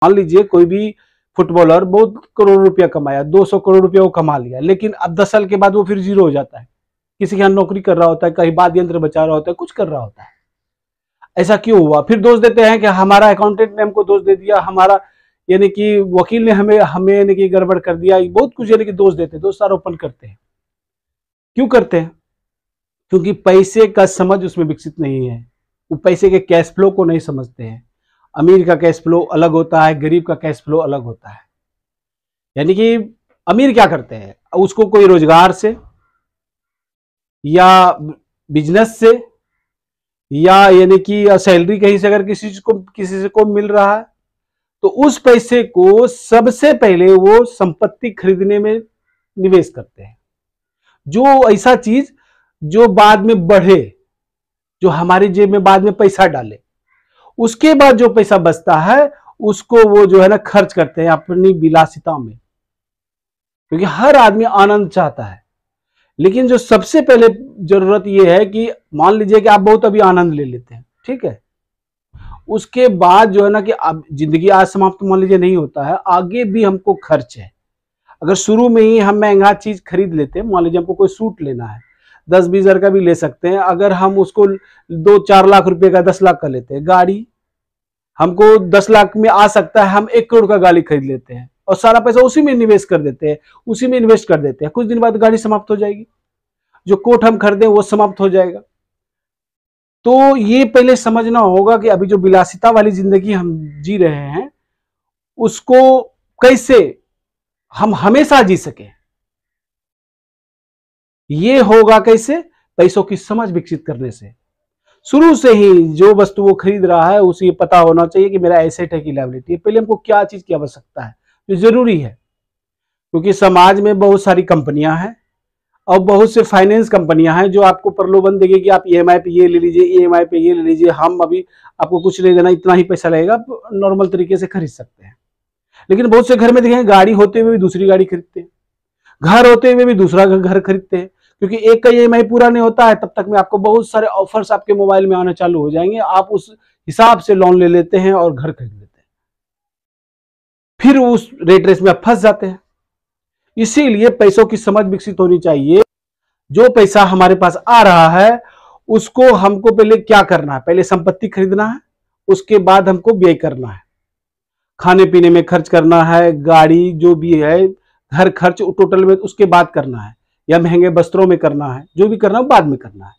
मान लीजिए कोई भी फुटबॉलर बहुत करोड़ रुपया कमाया, 200 करोड़ रुपया वो कमा लिया, लेकिन अब 10 साल के बाद वो फिर जीरो हो जाता है। किसी के यहाँ नौकरी कर रहा होता है, कहीं वाद्य यंत्र बचा रहा होता है, कुछ कर रहा होता है। ऐसा क्यों हुआ? फिर दोष देते हैं कि हमारा अकाउंटेंट ने हमको दोष दे दिया, हमारा यानी कि वकील ने हमें हमें यानी कि गड़बड़ कर दिया, बहुत कुछ यानी कि दोष देते हैं, दोष आरोपण करते हैं। क्यों करते हैं? क्योंकि पैसे का समझ उसमें विकसित नहीं है, वो पैसे के कैश फ्लो को नहीं समझते हैं। अमीर का कैश फ्लो अलग होता है, गरीब का कैश फ्लो अलग होता है। यानी कि अमीर क्या करते हैं, उसको कोई रोजगार से या बिजनेस से या यानी कि सैलरी कहीं से अगर किसी से को मिल रहा है, तो उस पैसे को सबसे पहले वो संपत्ति खरीदने में निवेश करते हैं। जो ऐसा चीज जो बाद में बढ़े, जो हमारी जेब में बाद में पैसा डाले, उसके बाद जो पैसा बचता है उसको वो जो है ना खर्च करते हैं अपनी विलासिता में, क्योंकि हर आदमी आनंद चाहता है। लेकिन जो सबसे पहले जरूरत ये है कि मान लीजिए कि आप बहुत अभी आनंद ले लेते हैं, ठीक है, उसके बाद जो है ना कि अब जिंदगी आज समाप्त मान लीजिए नहीं होता है, आगे भी हमको खर्च है। अगर शुरू में ही हम महंगा चीज खरीद लेते हैं, मान लीजिए हमको कोई सूट लेना है, 10-20 हजार का भी ले सकते हैं, अगर हम उसको 2-4 लाख रुपए का 10 लाख का लेते हैं, गाड़ी हमको 10 लाख में आ सकता है, हम 1 करोड़ का गाड़ी खरीद लेते हैं और सारा पैसा उसी में निवेश कर देते हैं, उसी में इन्वेस्ट कर देते हैं। कुछ दिन बाद गाड़ी समाप्त हो जाएगी, जो कोट हम खरीदे वो समाप्त हो जाएगा। तो ये पहले समझना होगा कि अभी जो विलासिता वाली जिंदगी हम जी रहे हैं, उसको कैसे हम हमेशा जी सके। ये होगा कैसे? पैसों की समझ विकसित करने से। शुरू से ही जो वस्तु वो खरीद रहा है उसे ये पता होना चाहिए कि मेरा एसेट है कि लायबिलिटी है, पहले हमको क्या चीज की आवश्यकता है जो जरूरी है। क्योंकि समाज में बहुत सारी कंपनियां हैं और बहुत से फाइनेंस कंपनियां हैं जो आपको प्रलोभन देगी कि आप ईएमआई पे ये ले लीजिए, ईएमआई पे ये ले लीजिए, हम अभी आपको कुछ नहीं देना, इतना ही पैसा लगेगा, आप नॉर्मल तरीके से खरीद सकते हैं। लेकिन बहुत से घर में देखेंगे गाड़ी होते हुए भी दूसरी गाड़ी खरीदते हैं, घर होते हुए भी दूसरा घर खरीदते हैं, क्योंकि एक का ईएमआई पूरा नहीं होता है तब तक में आपको बहुत सारे ऑफर्स आपके मोबाइल में आना चालू हो जाएंगे, आप उस हिसाब से लोन ले लेते हैं और घर खरीद लेते हैं, फिर उस रेट रेस में आप फंस जाते हैं। इसीलिए पैसों की समझ विकसित होनी चाहिए। जो पैसा हमारे पास आ रहा है उसको हमको पहले क्या करना है, पहले संपत्ति खरीदना है, उसके बाद हमको व्यय करना है, खाने पीने में खर्च करना है, गाड़ी जो भी है, घर खर्च टोटल में उसके बाद करना है, या महंगे वस्त्रों में करना है, जो भी करना है बाद में करना है।